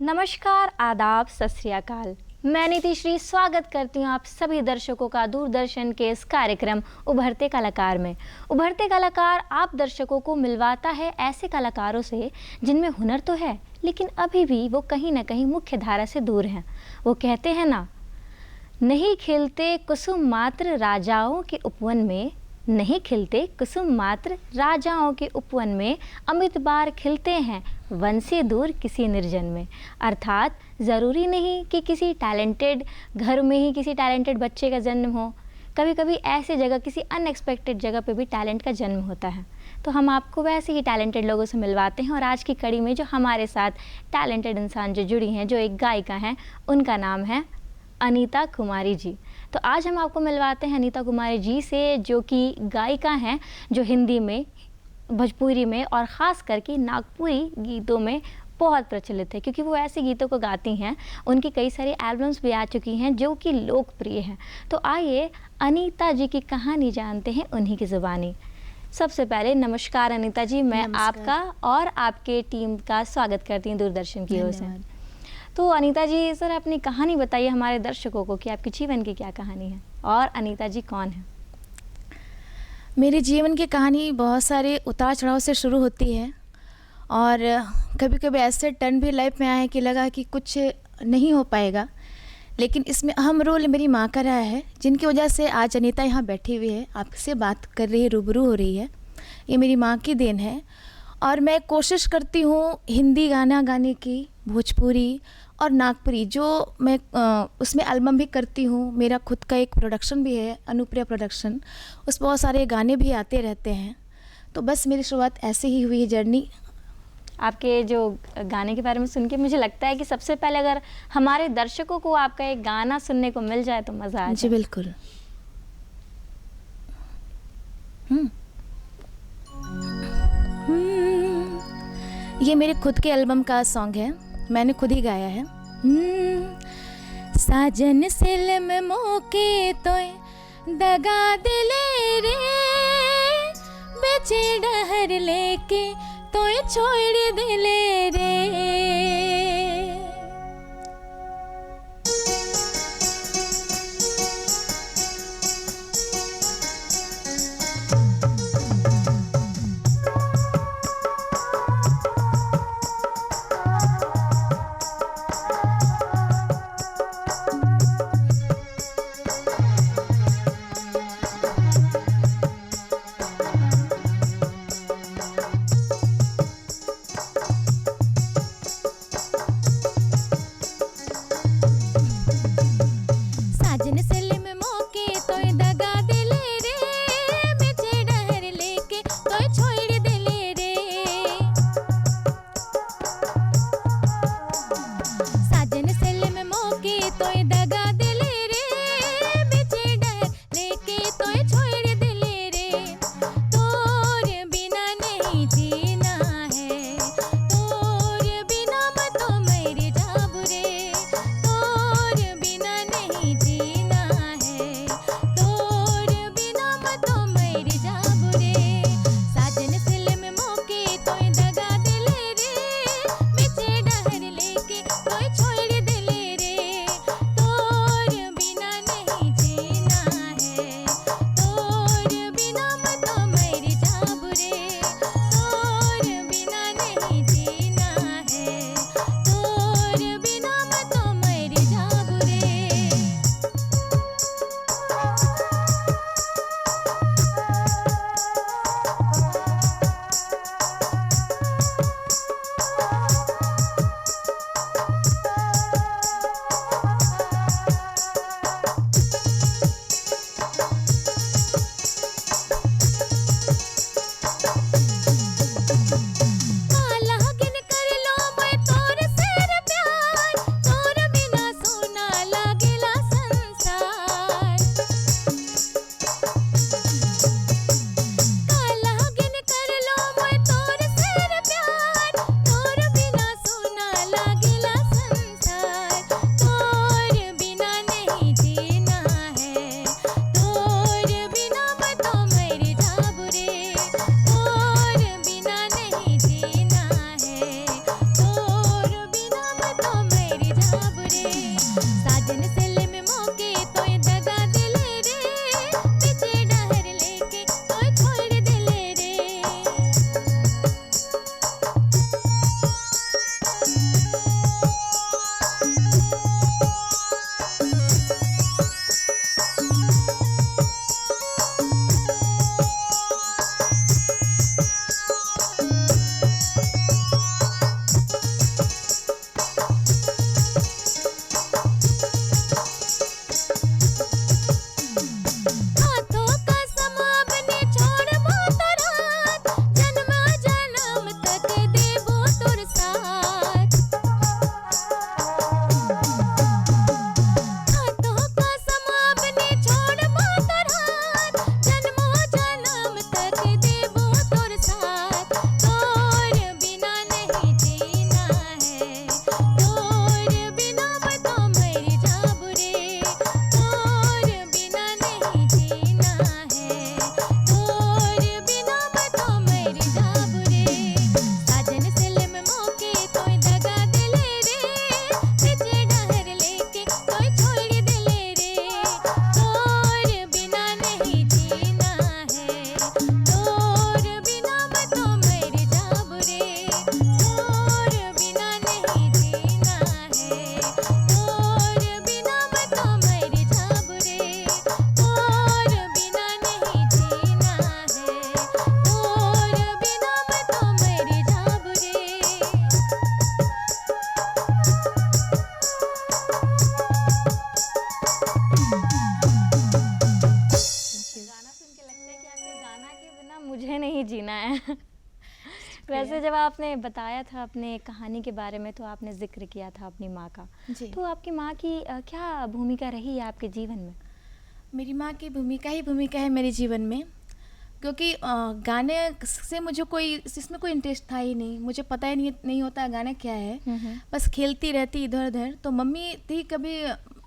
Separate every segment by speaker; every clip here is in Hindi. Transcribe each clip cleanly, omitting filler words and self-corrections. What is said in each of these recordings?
Speaker 1: नमस्कार, आदाब, सत श्री अकाल। मैं नीतिश्री स्वागत करती हूँ आप सभी दर्शकों का दूरदर्शन के इस कार्यक्रम उभरते कलाकार में। उभरते कलाकार आप दर्शकों को मिलवाता है ऐसे कलाकारों से जिनमें हुनर तो है लेकिन अभी भी वो कहीं ना कहीं मुख्य धारा से दूर हैं। वो कहते हैं ना, नहीं खिलते कुसुम मात्र राजाओं के उपवन में, नहीं खिलते कुसुम मात्र राजाओं के उपवन में, अमित बार खिलते हैं वन से दूर किसी निर्जन में। अर्थात ज़रूरी नहीं कि किसी टैलेंटेड घर में ही किसी टैलेंटेड बच्चे का जन्म हो, कभी कभी ऐसी जगह किसी अनएक्सपेक्टेड जगह पे भी टैलेंट का जन्म होता है। तो हम आपको वैसे ही टैलेंटेड लोगों से मिलवाते हैं और आज की कड़ी में जो हमारे साथ टैलेंटेड इंसान जो जुड़ी हैं, जो एक गायिका हैं, उनका नाम है अनीता कुमारी जी। तो आज हम आपको मिलवाते हैं अनीता कुमारी जी से, जो कि गायिका हैं, जो हिंदी में, भोजपुरी में और ख़ास करके नागपुरी गीतों में बहुत प्रचलित है, क्योंकि वो ऐसे गीतों को गाती हैं। उनकी कई सारी एल्बम्स भी आ चुकी हैं जो कि लोकप्रिय हैं। तो आइए अनीता जी की कहानी जानते हैं उन्हीं की ज़ुबानी। सबसे पहले नमस्कार अनीता जी, मैं आपका और आपके टीम का स्वागत करती हूँ दूरदर्शन की ओर से। तो अनीता जी, सर अपनी कहानी बताइए हमारे दर्शकों को कि आपके जीवन की क्या कहानी है और अनीता जी कौन है?
Speaker 2: मेरे जीवन की कहानी बहुत सारे उतार चढ़ाव से शुरू होती है और कभी कभी ऐसे टर्न भी लाइफ में आए कि लगा कि कुछ नहीं हो पाएगा, लेकिन इसमें अहम रोल मेरी माँ का रहा है, जिनकी वजह से आज अनीता यहाँ बैठी हुई है, आपसे बात कर रही है, रूबरू हो रही है। ये मेरी माँ की देन है। और मैं कोशिश करती हूँ हिंदी गाना गाने की, भोजपुरी और नागपुरी, जो मैं उसमें एल्बम भी करती हूँ। मेरा खुद का एक प्रोडक्शन भी है, अनुप्रिया प्रोडक्शन, उस बहुत सारे गाने भी आते रहते हैं। तो बस मेरी शुरुआत ऐसे ही हुई है जर्नी।
Speaker 1: आपके जो गाने के बारे में सुन के मुझे लगता है कि सबसे पहले अगर हमारे दर्शकों को आपका एक गाना सुनने को मिल जाए तो मज़ा आ जाए।
Speaker 2: जी बिल्कुल। ये मेरे खुद के एल्बम का सॉन्ग है, मैंने खुद ही गाया है। साजन सिल में मौके तो दगा दिले रे, बेचे डहर लेके तो छोड़ दिले रे।
Speaker 1: मुझे नहीं जीना है। वैसे जब आपने बताया था अपने कहानी के बारे में तो आपने जिक्र किया था अपनी माँ का।
Speaker 2: जी।
Speaker 1: तो आपकी माँ की क्या भूमिका रही है आपके जीवन में?
Speaker 2: मेरी माँ की भूमिका ही भूमिका है मेरे जीवन में, क्योंकि गाने से मुझे कोई इसमें कोई इंटरेस्ट था ही नहीं, मुझे पता ही नहीं होता गाना क्या है। बस खेलती रहती इधर उधर। तो मम्मी थी, कभी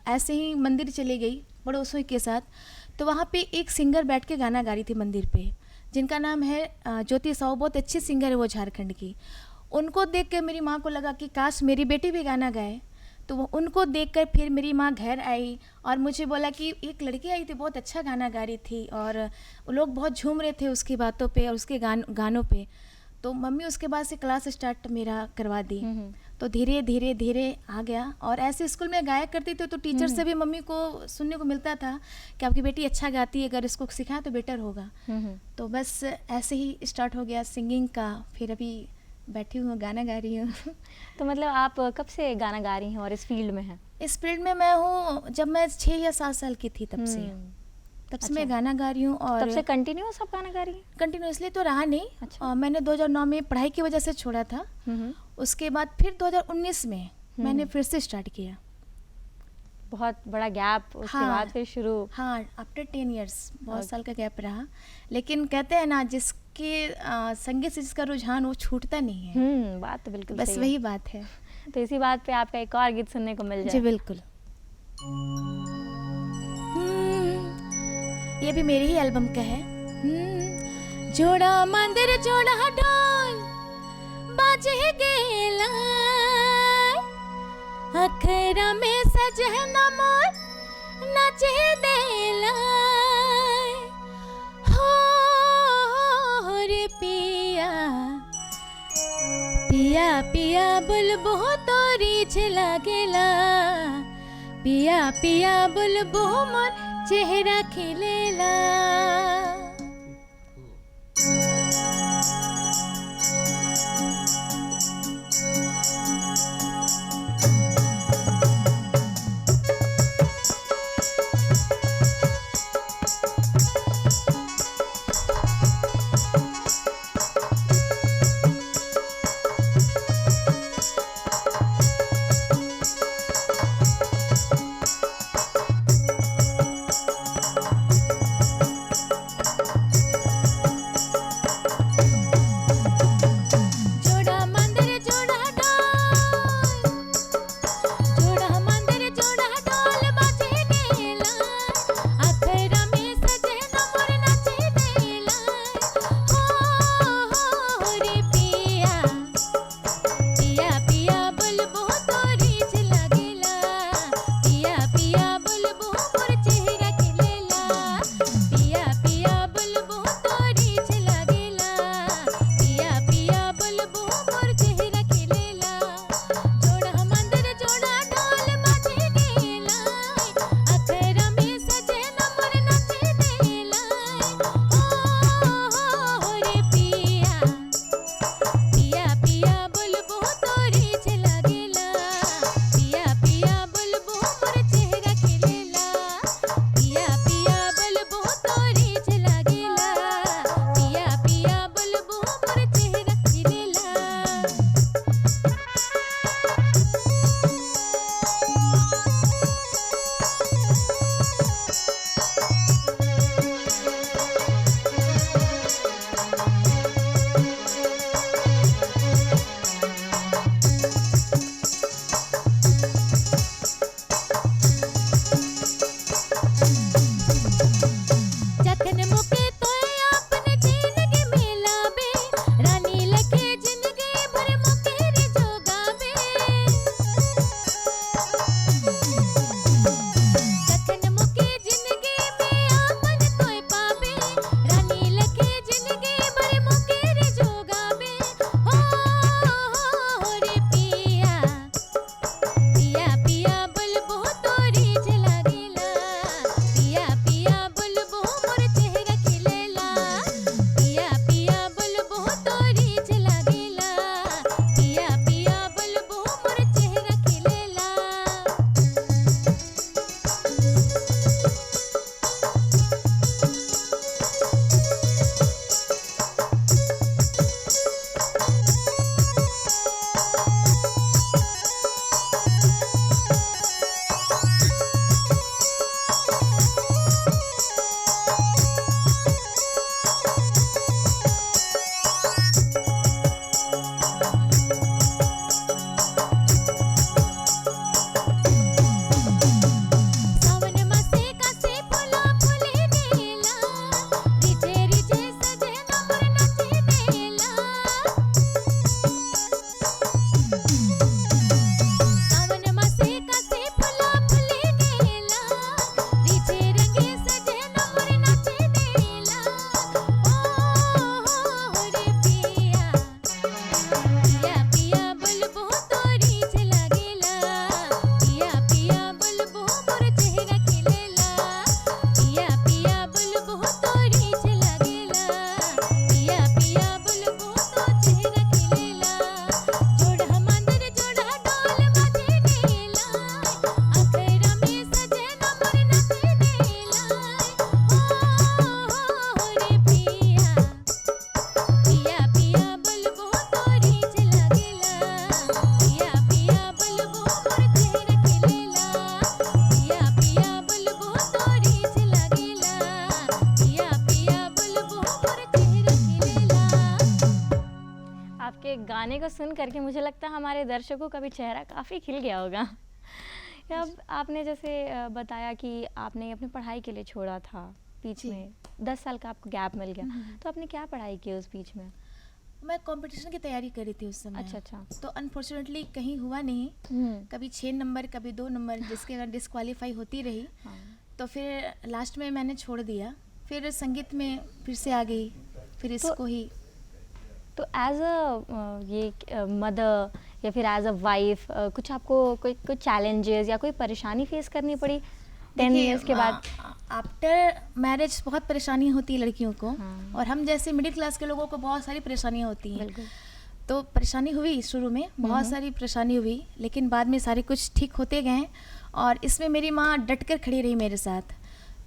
Speaker 2: ऐसे ही मंदिर चली गई पड़ोसियों के साथ, तो वहाँ पे एक सिंगर बैठ के गाना गा रही थी मंदिर पे, जिनका नाम है ज्योति साहू। बहुत अच्छी सिंगर है वो, झारखंड की। उनको देख के मेरी माँ को लगा कि काश मेरी बेटी भी गाना गाए। तो वो उनको देखकर फिर मेरी माँ घर आई और मुझे बोला कि एक लड़की आई थी, बहुत अच्छा गाना गा रही थी और वो लोग बहुत झूम रहे थे उसकी बातों पे और उसके गानों पे। तो मम्मी उसके बाद से क्लास स्टार्ट मेरा करवा दी। तो धीरे धीरे धीरे आ गया। और ऐसे स्कूल में गाया करती थी तो टीचर से भी मम्मी को सुनने को मिलता था कि आपकी बेटी अच्छा गाती है, अगर इसको सिखाएं तो बेटर होगा। तो बस ऐसे ही स्टार्ट हो गया सिंगिंग का। फिर अभी बैठी हूँ, गाना गा रही हूँ।
Speaker 1: तो मतलब आप कब से गाना गा रही हैं और इस फील्ड में हैं?
Speaker 2: इस फील्ड में मैं हूँ जब मैं 6 या 7 साल की थी, तब से
Speaker 1: अच्छा।
Speaker 2: मैं गाना गा रही हूँ। और
Speaker 1: तब से कंटिन्यूअस आप गाना गा रही हैं?
Speaker 2: कंटिन्यूसली तो रहा नहीं।
Speaker 1: अच्छा।
Speaker 2: मैंने 2009 में पढ़ाई की वजह से छोड़ा था। उसके बाद फिर 2019 में मैंने फिर से स्टार्ट किया।
Speaker 1: बहुत बड़ा गैप, उसके बाद फिर शुरू।
Speaker 2: हाँ, आफ्टर 10 इयर्स बहुत साल का गैप रहा। लेकिन कहते हैं ना, जिसके संगीत से जिसका रुझान वो छूटता नहीं है।
Speaker 1: बात तो बिल्कुल
Speaker 2: बस
Speaker 1: सही
Speaker 2: वही
Speaker 1: है।
Speaker 2: बात है।
Speaker 1: तो इसी बात पे आपका एक और गीत सुनने को मिल जाए।
Speaker 2: जी बिल्कुल। ये भी मेरे ही एल्बम का है। जोड़ा मंदिर जोड़ा ढोल बाजे गेला, अखरा में सजना मोर नाचे देला। हो रे पिया पिया पिया बुलबो तोरी झला गेला, पिया पिया बुलबो मोर चेहरा खिलेला।
Speaker 1: गाने को सुन करके मुझे लगता है हमारे दर्शकों का भी चेहरा काफ़ी खिल गया होगा। अब आपने जैसे बताया कि आपने अपनी पढ़ाई के लिए छोड़ा था बीच
Speaker 2: जी।
Speaker 1: में, 10 साल का आपको गैप मिल गया, तो आपने क्या पढ़ाई की उस बीच में?
Speaker 2: मैं कंपटीशन की तैयारी कर रही थी उस समय।
Speaker 1: अच्छा अच्छा।
Speaker 2: तो अनफॉर्चुनेटली कहीं हुआ नहीं, कभी 6 नंबर कभी 2 नंबर, जिसके अगर डिस्क्वालीफाई होती रही।
Speaker 1: हाँ।
Speaker 2: तो फिर लास्ट में मैंने छोड़ दिया, फिर संगीत में फिर से आ गई, फिर इसको ही।
Speaker 1: तो एज अ ये मदर या फिर एज अ वाइफ कुछ आपको कोई चैलेंजेस या कोई परेशानी फेस करनी पड़ी 10 इयर्स के बाद?
Speaker 2: आफ्टर मैरिज बहुत परेशानी होती है लड़कियों को।
Speaker 1: हाँ।
Speaker 2: और हम जैसे मिडिल क्लास के लोगों को बहुत सारी परेशानियाँ होती हैं।
Speaker 1: बिल्कुल।
Speaker 2: तो परेशानी हुई शुरू में, बहुत सारी परेशानी हुई, लेकिन बाद में सारे कुछ ठीक होते गए। और इसमें मेरी माँ डट कर खड़ी रही मेरे साथ।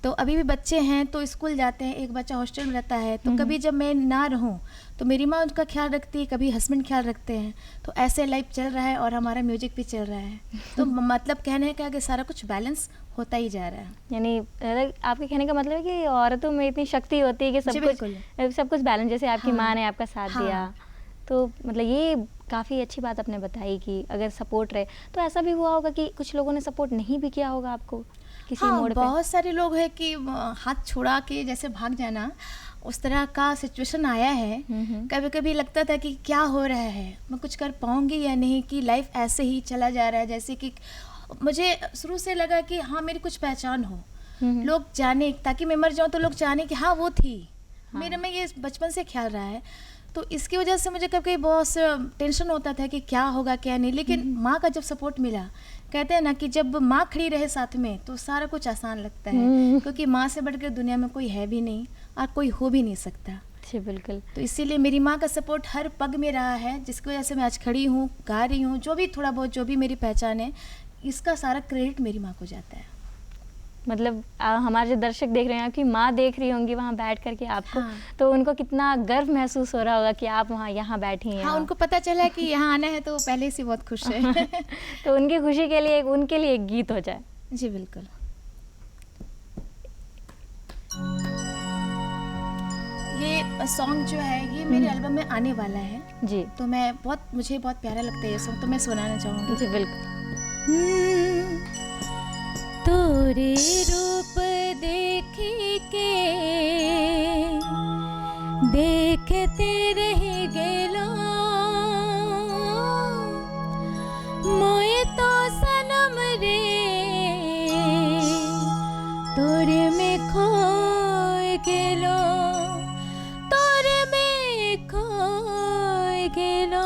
Speaker 2: तो अभी भी बच्चे हैं तो स्कूल जाते हैं, एक बच्चा हॉस्टल में रहता है, तो कभी जब मैं ना रहूं तो मेरी माँ उनका ख्याल रखती है, कभी हस्बैंड ख्याल रखते हैं। तो ऐसे लाइफ चल रहा है और हमारा म्यूजिक भी चल रहा है। तो मतलब कहने का कि सारा कुछ बैलेंस होता ही जा रहा है।
Speaker 1: यानी आपके कहने का मतलब है कि औरतों में इतनी शक्ति होती है कि
Speaker 2: जी,
Speaker 1: सब कुछ बैलेंस, जैसे आपकी
Speaker 2: हाँ।
Speaker 1: माँ ने आपका साथ
Speaker 2: हाँ।
Speaker 1: दिया, तो मतलब ये काफ़ी अच्छी बात आपने बताई कि अगर सपोर्ट रहे। तो ऐसा भी हुआ होगा कि कुछ लोगों ने सपोर्ट नहीं भी किया होगा आपको किसी
Speaker 2: हाँ,
Speaker 1: मोड़ पे?
Speaker 2: बहुत सारे लोग हैं कि हाथ छोड़ा के जैसे भाग जाना, उस तरह का सिचुएशन आया है। कभी कभी लगता था कि क्या हो रहा है, मैं कुछ कर पाऊंगी या नहीं, कि लाइफ ऐसे ही चला जा रहा है। जैसे कि मुझे शुरू से लगा कि हाँ मेरी कुछ पहचान हो, लोग जाने, ताकि मैं मर जाऊँ तो लोग जाने कि हाँ वो थी।
Speaker 1: हाँ।
Speaker 2: मेरे में ये बचपन से ख्याल रहा है। तो इसकी वजह से मुझे कभी बहुत टेंशन होता था कि क्या होगा क्या नहीं। लेकिन माँ का जब सपोर्ट मिला, कहते हैं ना कि जब माँ खड़ी रहे साथ में तो सारा कुछ आसान लगता है, क्योंकि माँ से बढ़कर दुनिया में कोई है भी नहीं और कोई हो भी नहीं सकता।
Speaker 1: जी बिल्कुल।
Speaker 2: तो इसीलिए मेरी माँ का सपोर्ट हर पग में रहा है, जिसकी वजह से मैं आज खड़ी हूँ, गा रही हूँ। जो भी थोड़ा बहुत जो भी मेरी पहचान है, इसका सारा क्रेडिट मेरी माँ को जाता है।
Speaker 1: मतलब हमारे जो दर्शक देख रहे हैं, आपकी माँ देख रही होंगी वहाँ बैठ करके आपको,
Speaker 2: हाँ।
Speaker 1: तो उनको कितना गर्व महसूस हो रहा होगा कि आप वहाँ यहाँ बैठी हैं।
Speaker 2: हाँ, उनको पता चला कि यहाँ आना है तो पहले से बहुत खुश है।
Speaker 1: तो उनकी खुशी के लिए उनके लिए एक गीत हो जाए।
Speaker 2: जी बिल्कुल। ये सॉन्ग जो है ये मेरे एल्बम में आने वाला है।
Speaker 1: जी।
Speaker 2: तो मुझे बहुत प्यारा लगता है ये सॉन्ग, तो मैं सुनाना चाहूँगी।
Speaker 1: जी बिल्कुल।
Speaker 2: तोरे रूप देखी के देखते रह गेलो, मोए तो सनम रे तोरे में खोए गेलो, तोरे में खोए गेलो।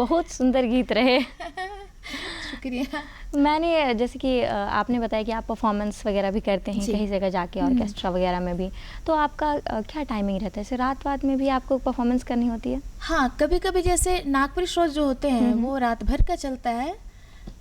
Speaker 1: बहुत सुंदर गीत रहे।
Speaker 2: शुक्रिया।
Speaker 1: मैंने जैसे कि आपने बताया कि आप परफॉर्मेंस वगैरह भी करते हैं
Speaker 2: जी।
Speaker 1: कहीं जगह जाके, ऑर्केस्ट्रा वगैरह में भी, तो आपका क्या टाइमिंग रहता है? जैसे रात में भी आपको परफॉर्मेंस करनी होती है?
Speaker 2: हाँ, कभी कभी जैसे नागपुरी शोज जो होते हैं वो रात भर का चलता है,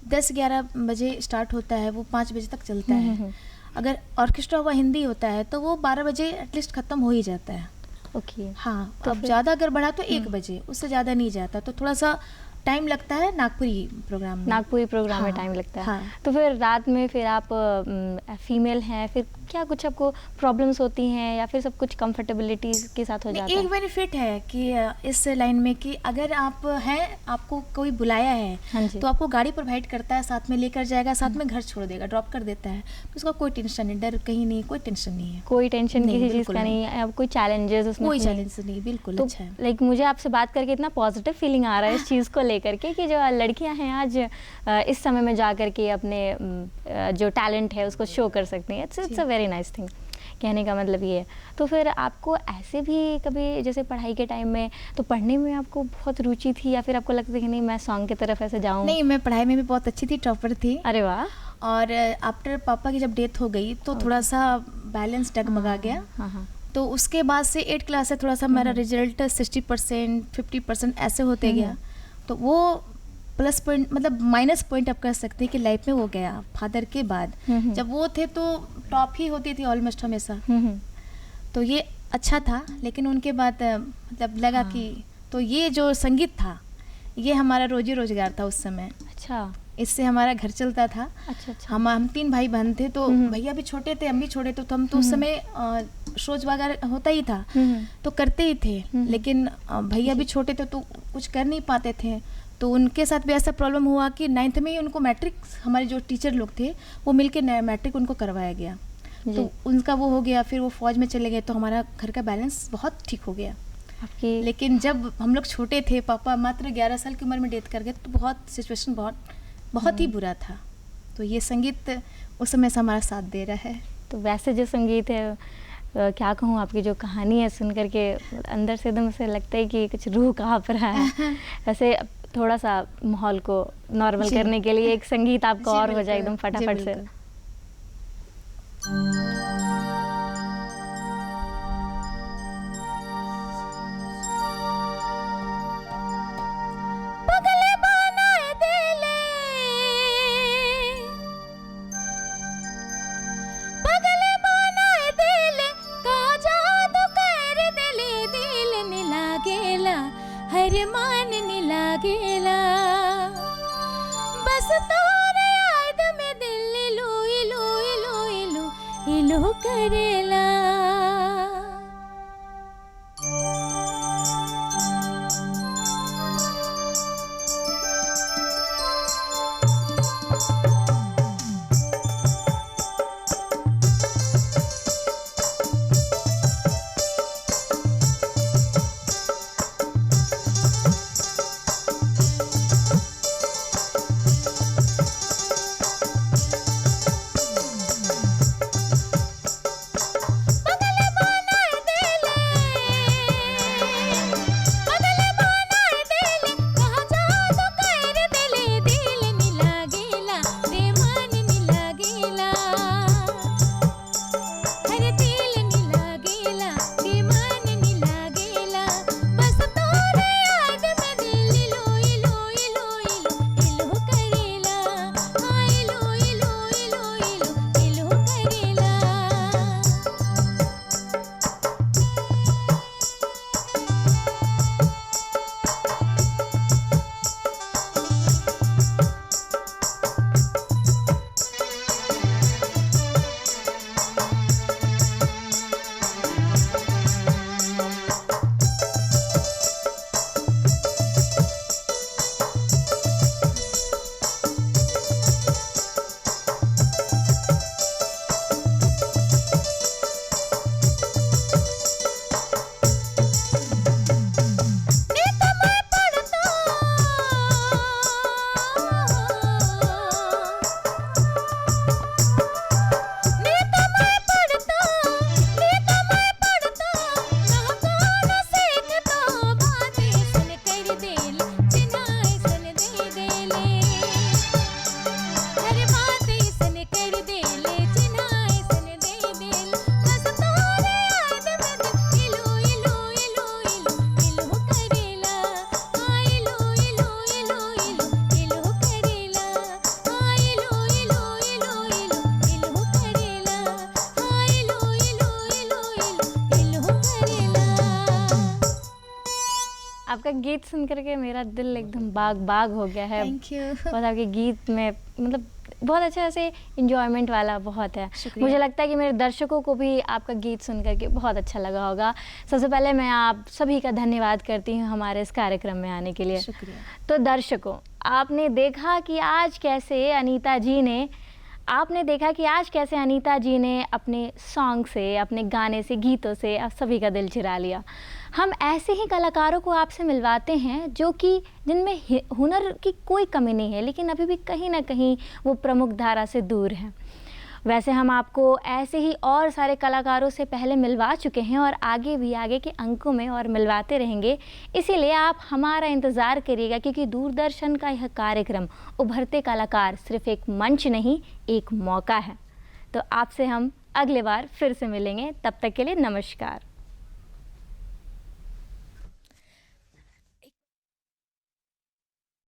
Speaker 2: 10-11 बजे स्टार्ट होता है, वो 5 बजे तक चलता है। अगर ऑर्केस्ट्रा हुआ हिंदी होता है तो वो 12 बजे एटलीस्ट ख़त्म हो ही जाता है।
Speaker 1: ओके।
Speaker 2: हाँ,
Speaker 1: तो
Speaker 2: अब ज़्यादा अगर बढ़ा तो 1 बजे, उससे ज़्यादा नहीं जाता, तो थोड़ा सा टाइम लगता है नागपुरी प्रोग्राम में।
Speaker 1: नागपुरी प्रोग्राम में
Speaker 2: हाँ,
Speaker 1: टाइम लगता है।
Speaker 2: हाँ।
Speaker 1: तो फिर रात में फिर आप फीमेल हैं, फिर क्या कुछ आपको प्रॉब्लम्स होती हैं या फिर सब कुछ कंफर्टेबिलिटी के साथ हो जाता
Speaker 2: एक
Speaker 1: है?
Speaker 2: बेनिफिट है कि इस लाइन में कि अगर आप हैं, आपको कोई बुलाया है,
Speaker 1: हाँ जी।
Speaker 2: तो आपको गाड़ी प्रोवाइड करता है, साथ में लेकर जाएगा, साथ में घर छोड़ देगा, ड्रॉप कर देता है, तो उसका कोई टेंशन नहीं, डर कहीं नहीं, कोई टेंशन नहीं है।
Speaker 1: कोई टेंशन
Speaker 2: नहीं,
Speaker 1: किसी चीज़
Speaker 2: बिल्कुल
Speaker 1: का
Speaker 2: नहीं।
Speaker 1: नहीं है, अब कोई चैलेंजेस उसमें
Speaker 2: कोई
Speaker 1: नहीं?
Speaker 2: चैलेंज नहीं, बिल्कुल
Speaker 1: तो
Speaker 2: अच्छा है।
Speaker 1: लाइक मुझे आपसे बात करके इतना पॉजिटिव फीलिंग आ रहा है इस चीज़ को लेकर के कि जो लड़कियां हैं आज इस समय में जा कर के अपने जो टैलेंट है उसको शो कर सकती हैं। It's a very nice thing, कहने का मतलब ये है। तो फिर आपको ऐसे भी कभी जैसे पढ़ाई के टाइम में तो पढ़ने में आपको बहुत रुचि थी या फिर आपको लगता है कि नहीं मैं सॉन्ग की तरफ ऐसे जाऊँ?
Speaker 2: नहीं, मैं पढ़ाई में भी बहुत अच्छी थी, टॉपर थी।
Speaker 1: अरे वाह।
Speaker 2: और आफ्टर पापा की जब डेथ हो गई तो थोड़ा सा बैलेंस डगमगा गया।
Speaker 1: हाँ।
Speaker 2: तो उसके बाद से 8 क्लास से थोड़ा सा मेरा रिजल्ट 60%, 50% ऐसे होते गया। तो वो प्लस पॉइंट, मतलब माइनस पॉइंट आप कह सकते हैं कि लाइफ में वो गया फादर के बाद। जब वो थे तो टॉप ही होती थी ऑलमोस्ट हमेशा। तो ये अच्छा था, लेकिन उनके बाद मतलब लगा कि तो ये जो संगीत था ये हमारा रोजी रोजगार था उस समय।
Speaker 1: अच्छा
Speaker 2: इससे हमारा घर चलता था।
Speaker 1: अच्छा।
Speaker 2: हम 3 भाई बहन थे, तो भैया भी छोटे थे, हम भी छोटे थे, तो हम तो उस समय शोज वगैरह होता ही था तो करते ही थे। लेकिन भैया भी छोटे थे तो कुछ कर नहीं पाते थे। तो उनके साथ भी ऐसा प्रॉब्लम हुआ कि 9th में ही उनको मैट्रिक, हमारे जो टीचर लोग थे वो मिलके मैट्रिक उनको करवाया गया। तो उनका वो हो गया, फिर वो फौज में चले गए, तो हमारा घर का बैलेंस बहुत ठीक हो गया
Speaker 1: आपकी।
Speaker 2: लेकिन जब हम लोग छोटे थे, पापा मात्र 11 साल की उम्र में डेथ कर गए, तो बहुत सिचुएशन बहुत ही बुरा था। तो ये संगीत उस समय से हमारा साथ दे रहा है।
Speaker 1: तो वैसे जो संगीत है क्या कहूँ, आपकी जो कहानी है सुन करके अंदर से एकदम से लगता है कि कुछ रूह काँप रहा है। वैसे थोड़ा सा माहौल को नॉर्मल करने के लिए एक संगीत आपका और हो जाए एकदम फटाफट से।
Speaker 2: हर मान नीला गेला, बस तोरे याद में दिल इलू इलू इलू इलू इलू करेला।
Speaker 1: आपका गीत सुन करके मेरा दिल एकदम बाग बाग हो गया है।
Speaker 2: Thank you.
Speaker 1: बहुत आपके गीत में मतलब बहुत अच्छा ऐसे इंजॉयमेंट वाला बहुत है।
Speaker 2: शुक्रिया।
Speaker 1: मुझे लगता है कि मेरे दर्शकों को भी आपका गीत सुन करके बहुत अच्छा लगा होगा। सबसे पहले मैं आप सभी का धन्यवाद करती हूँ हमारे इस कार्यक्रम में आने के लिए।
Speaker 2: शुक्रिया।
Speaker 1: तो दर्शकों, आपने देखा कि आज कैसे अनीता जी ने अपने सॉन्ग से, अपने गाने से, गीतों से आप सभी का दिल चुरा लिया। हम ऐसे ही कलाकारों को आपसे मिलवाते हैं जो कि जिनमें हुनर की कोई कमी नहीं है, लेकिन अभी भी कहीं ना कहीं वो प्रमुख धारा से दूर हैं। वैसे हम आपको ऐसे ही और सारे कलाकारों से पहले मिलवा चुके हैं और आगे भी आगे के अंकों में और मिलवाते रहेंगे। इसीलिए आप हमारा इंतज़ार करिएगा, क्योंकि दूरदर्शन का यह कार्यक्रम उभरते कलाकार सिर्फ एक मंच नहीं, एक मौका है। तो आपसे हम अगले बार फिर से मिलेंगे। तब तक के लिए नमस्कार।